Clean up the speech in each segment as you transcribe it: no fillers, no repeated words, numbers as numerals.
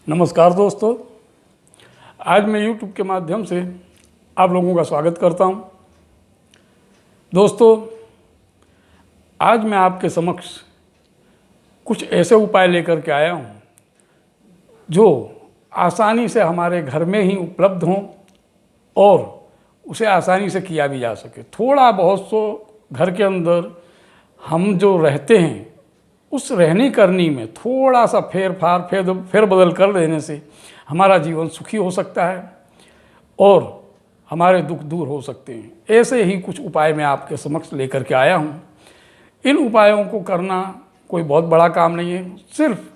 नमस्कार दोस्तों, आज मैं YouTube के माध्यम से आप लोगों का स्वागत करता हूं। दोस्तों, आज मैं आपके समक्ष कुछ ऐसे उपाय लेकर के आया हूं जो आसानी से हमारे घर में ही उपलब्ध हों और उसे आसानी से किया भी जा सके। थोड़ा बहुत सो घर के अंदर हम जो रहते हैं उस रहनी करनी में थोड़ा सा फेर बदल कर देने से हमारा जीवन सुखी हो सकता है और हमारे दुख दूर हो सकते हैं। ऐसे ही कुछ उपाय मैं आपके समक्ष लेकर के आया हूँ। इन उपायों को करना कोई बहुत बड़ा काम नहीं है, सिर्फ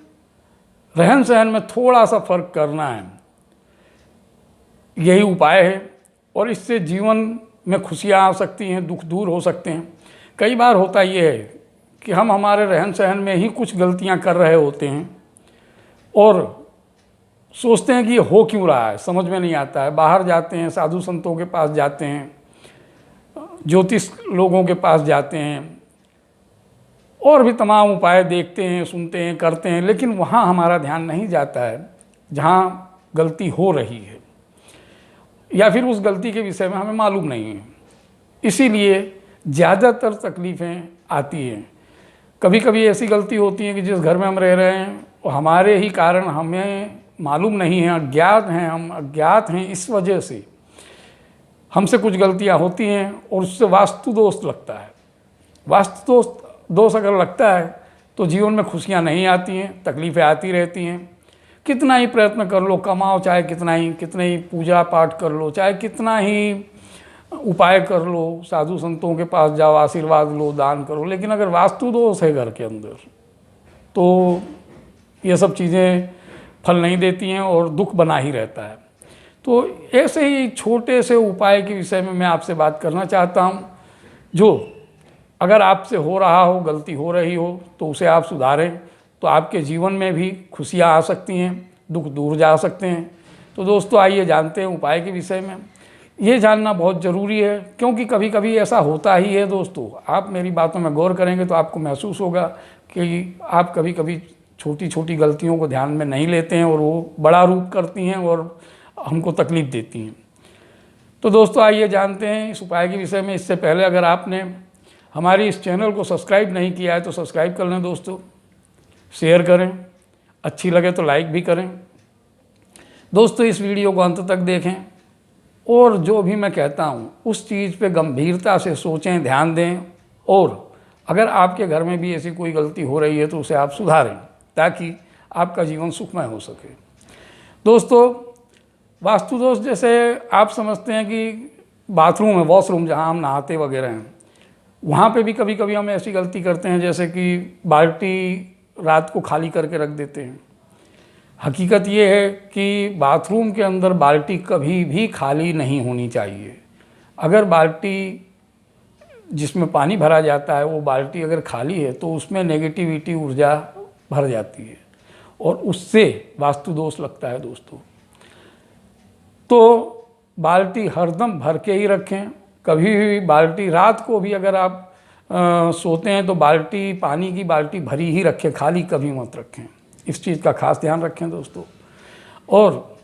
रहन सहन में थोड़ा सा फर्क करना है, यही उपाय है और इससे जीवन में खुशियाँ आ सकती हैं, दुख दूर हो सकते हैं। कई बार होता ये है कि हम हमारे रहन सहन में ही कुछ गलतियां कर रहे होते हैं और सोचते हैं कि ये हो क्यों रहा है, समझ में नहीं आता है। बाहर जाते हैं, साधु संतों के पास जाते हैं, ज्योतिष लोगों के पास जाते हैं और भी तमाम उपाय देखते हैं, सुनते हैं, करते हैं, लेकिन वहाँ हमारा ध्यान नहीं जाता है जहाँ गलती हो रही है या फिर उस गलती के विषय में हमें मालूम नहीं है। इसीलिए ज़्यादातर तकलीफ़ें आती हैं। कभी कभी ऐसी गलती होती है कि जिस घर में हम रह रहे हैं वो हमारे ही कारण हमें मालूम नहीं है, हम अज्ञात हैं। इस वजह से हमसे कुछ गलतियां होती हैं और उससे वास्तु दोष लगता है। वास्तु दोष अगर लगता है तो जीवन में खुशियां नहीं आती हैं, तकलीफ़ें आती रहती हैं। कितना ही प्रयत्न कर लो, कमाओ चाहे कितने ही पूजा पाठ कर लो, चाहे कितना ही उपाय कर लो, साधु संतों के पास जाओ, आशीर्वाद लो, दान करो, लेकिन अगर वास्तु दोष है घर के अंदर तो ये सब चीज़ें फल नहीं देती हैं और दुख बना ही रहता है। तो ऐसे ही छोटे से उपाय के विषय में मैं आपसे बात करना चाहता हूँ, जो अगर आपसे हो रहा हो, गलती हो रही हो तो उसे आप सुधारें तो आपके जीवन में भी खुशियाँ आ सकती हैं, दुख दूर जा सकते हैं। तो दोस्तों, आइए जानते हैं उपाय के विषय में। ये जानना बहुत ज़रूरी है क्योंकि कभी कभी ऐसा होता ही है। दोस्तों, आप मेरी बातों में गौर करेंगे तो आपको महसूस होगा कि आप कभी कभी छोटी छोटी गलतियों को ध्यान में नहीं लेते हैं और वो बड़ा रूप करती हैं और हमको तकलीफ़ देती हैं। तो दोस्तों, आइए जानते हैं इस उपाय के विषय में। इससे पहले अगर आपने हमारी इस चैनल को सब्सक्राइब नहीं किया है तो सब्सक्राइब कर लें दोस्तों, शेयर करें, अच्छी लगे तो लाइक भी करें। दोस्तों, इस वीडियो को अंत तक देखें और जो भी मैं कहता हूँ उस चीज़ पे गंभीरता से सोचें, ध्यान दें और अगर आपके घर में भी ऐसी कोई गलती हो रही है तो उसे आप सुधारें ताकि आपका जीवन सुखमय हो सके। दोस्तों, वास्तु दोष जैसे आप समझते हैं कि बाथरूम है, वॉशरूम, जहाँ हम नहाते वगैरह हैं, वहाँ पे भी कभी कभी हम ऐसी गलती करते हैं जैसे कि बाल्टी रात को खाली करके रख देते हैं। हकीकत ये है कि बाथरूम के अंदर बाल्टी कभी भी खाली नहीं होनी चाहिए। अगर बाल्टी जिसमें पानी भरा जाता है वो बाल्टी अगर खाली है तो उसमें नेगेटिविटी ऊर्जा भर जाती है और उससे वास्तु दोष लगता है। दोस्तों, तो बाल्टी हरदम भर के ही रखें। कभी भी बाल्टी रात को भी अगर आप सोते हैं तो बाल्टी, पानी की बाल्टी भरी ही रखें, खाली कभी मत रखें। इस चीज़ का खास ध्यान रखें दोस्तों। और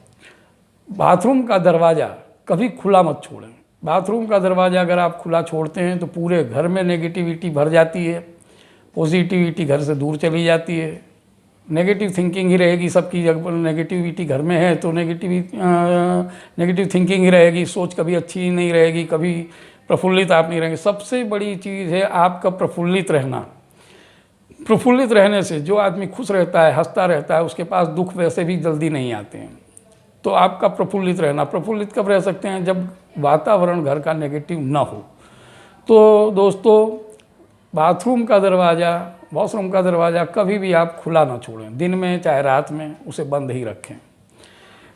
बाथरूम का दरवाज़ा कभी खुला मत छोड़ें। बाथरूम का दरवाज़ा अगर आप खुला छोड़ते हैं तो पूरे घर में नेगेटिविटी भर जाती है, पॉजिटिविटी घर से दूर चली जाती है, नेगेटिव थिंकिंग ही रहेगी सबकी। जब नेगेटिविटी घर में है तो नेगेटिव थिंकिंग ही रहेगी, सोच कभी अच्छी ही नहीं रहेगी, कभी प्रफुल्लित आप नहीं रहेंगे। सबसे बड़ी चीज़ है आपका प्रफुल्लित रहना। प्रफुल्लित रहने से जो आदमी खुश रहता है, हंसता रहता है, उसके पास दुख वैसे भी जल्दी नहीं आते हैं। तो आपका प्रफुल्लित रहना। प्रफुल्लित कब रह सकते हैं? जब वातावरण घर का नेगेटिव ना हो। तो दोस्तों, बाथरूम का दरवाज़ा, वॉशरूम का दरवाज़ा कभी भी आप खुला ना छोड़ें। दिन में चाहे रात में उसे बंद ही रखें,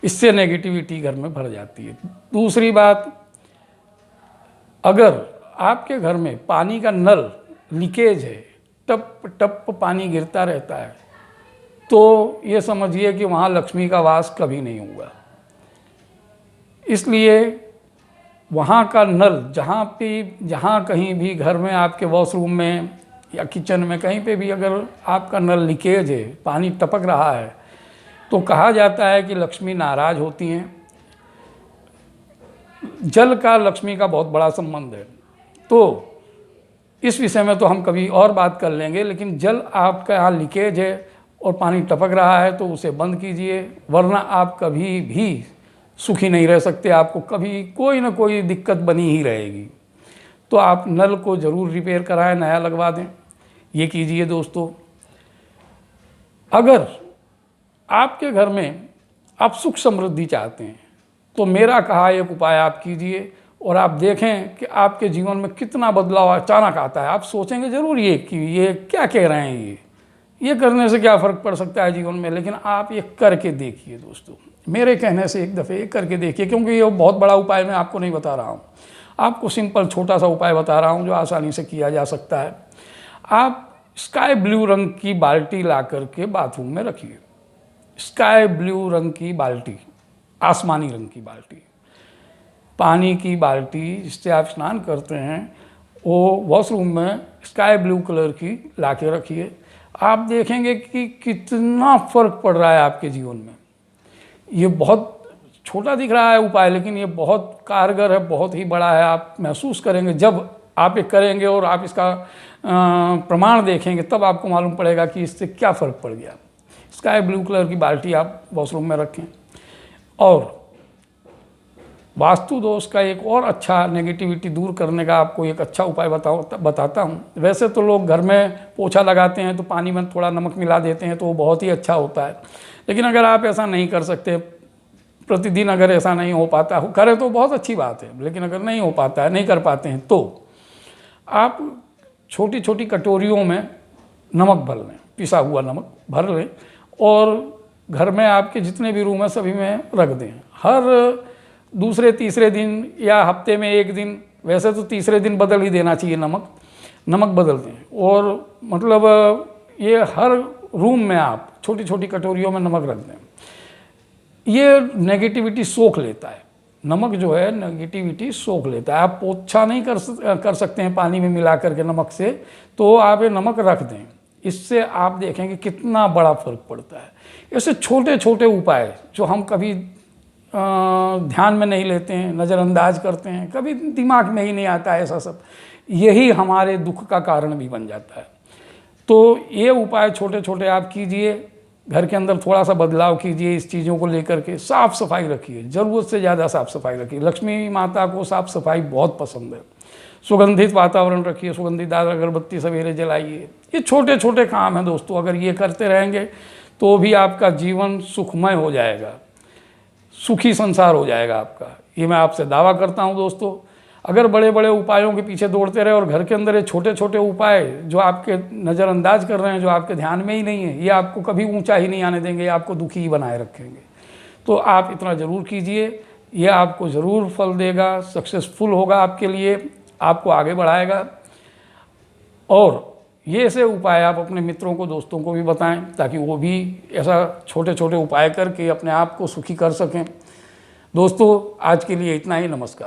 इससे नेगेटिविटी घर में भर जाती है। दूसरी बात, अगर आपके घर में पानी का नल लीकेज है, टप टप पानी गिरता रहता है, तो ये समझिए कि वहाँ लक्ष्मी का वास कभी नहीं हुआ। इसलिए वहाँ का नल जहाँ कहीं भी घर में, आपके वॉशरूम में या किचन में, कहीं पे भी अगर आपका नल लीकेज है, पानी टपक रहा है, तो कहा जाता है कि लक्ष्मी नाराज होती हैं। जल का लक्ष्मी का बहुत बड़ा संबंध है, तो इस विषय में तो हम कभी और बात कर लेंगे, लेकिन जल आपका यहाँ लीकेज है और पानी टपक रहा है तो उसे बंद कीजिए, वरना आप कभी भी सुखी नहीं रह सकते। आपको कभी कोई ना कोई दिक्कत बनी ही रहेगी। तो आप नल को ज़रूर रिपेयर कराएं, नया लगवा दें, ये कीजिए दोस्तों। अगर आपके घर में आप सुख समृद्धि चाहते हैं तो मेरा कहा एक उपाय आप कीजिए और आप देखें कि आपके जीवन में कितना बदलाव अचानक आता है। आप सोचेंगे ज़रूर ये कि ये क्या कह रहे हैं, ये करने से क्या फ़र्क पड़ सकता है जीवन में, लेकिन आप ये करके देखिए दोस्तों। मेरे कहने से एक दफ़े ये करके देखिए, क्योंकि ये बहुत बड़ा उपाय मैं आपको नहीं बता रहा हूँ, आपको सिंपल छोटा सा उपाय बता रहा हूँ जो आसानी से किया जा सकता है। आप स्काई ब्लू रंग की बाल्टी ला करके बाथरूम में रखिए। स्काई ब्लू रंग की बाल्टी, आसमानी रंग की बाल्टी, पानी की बाल्टी जिससे आप स्नान करते हैं, वो वॉशरूम में स्काई ब्लू कलर की ला के रखिए। आप देखेंगे कि कितना फ़र्क पड़ रहा है आपके जीवन में। ये बहुत छोटा दिख रहा है उपाय, लेकिन ये बहुत कारगर है, बहुत ही बड़ा है। आप महसूस करेंगे जब आप ये करेंगे और आप इसका प्रमाण देखेंगे, तब आपको मालूम पड़ेगा कि इससे क्या फ़र्क पड़ गया। स्काई ब्लू कलर की बाल्टी आप वॉशरूम में रखें। और वास्तु दोष का एक और अच्छा, नेगेटिविटी दूर करने का आपको एक अच्छा उपाय बताता हूँ। वैसे तो लोग घर में पोछा लगाते हैं तो पानी में थोड़ा नमक मिला देते हैं, तो वो बहुत ही अच्छा होता है। लेकिन अगर आप ऐसा नहीं कर सकते प्रतिदिन, अगर ऐसा नहीं हो पाता, करें तो बहुत अच्छी बात है, लेकिन अगर नहीं हो पाता है, नहीं कर पाते हैं, तो आप छोटी छोटी कटोरियों में नमक भर लें, पिसा हुआ नमक भर लें और घर में आपके जितने भी रूम हैं सभी में रख दें। हर दूसरे तीसरे दिन या हफ्ते में एक दिन, वैसे तो तीसरे दिन बदल ही देना चाहिए नमक बदल दें। और मतलब ये हर रूम में आप छोटी छोटी कटोरियों में नमक रख दें। ये नेगेटिविटी सोख लेता है, नमक जो है नेगेटिविटी सोख लेता है। आप पोछा नहीं कर सकते हैं पानी में मिला करके नमक से, तो आप ये नमक रख दें। इससे आप देखेंगे कितना बड़ा फ़र्क पड़ता है। ऐसे छोटे छोटे उपाय जो हम कभी ध्यान में नहीं लेते हैं, नज़रअंदाज करते हैं, कभी दिमाग में ही नहीं आता है ऐसा सब, यही हमारे दुख का कारण भी बन जाता है। तो ये उपाय छोटे छोटे आप कीजिए, घर के अंदर थोड़ा सा बदलाव कीजिए इस चीज़ों को लेकर के। साफ़ सफाई रखिए, ज़रूरत से ज़्यादा साफ़ सफाई रखिए। लक्ष्मी माता को साफ़ सफाई बहुत पसंद है। सुगंधित वातावरण रखिए, सुगंधित अगरबत्ती सवेरे जलाइए। ये छोटे छोटे काम हैं दोस्तों, अगर ये करते रहेंगे तो भी आपका जीवन सुखमय हो जाएगा, सुखी संसार हो जाएगा आपका। ये मैं आपसे दावा करता हूँ दोस्तों। अगर बड़े बड़े उपायों के पीछे दौड़ते रहे और घर के अंदर ये छोटे छोटे उपाय जो आपके नज़रअंदाज कर रहे हैं, जो आपके ध्यान में ही नहीं है, ये आपको कभी ऊंचा ही नहीं आने देंगे, आपको दुखी ही बनाए रखेंगे। तो आप इतना ज़रूर कीजिए, ये आपको ज़रूर फल देगा, सक्सेसफुल होगा आपके लिए, आपको आगे बढ़ाएगा। और ये ऐसे उपाय आप अपने मित्रों को, दोस्तों को भी बताएं, ताकि वो भी ऐसा छोटे छोटे उपाय करके अपने आप को सुखी कर सकें। दोस्तों आज के लिए इतना ही, नमस्कार।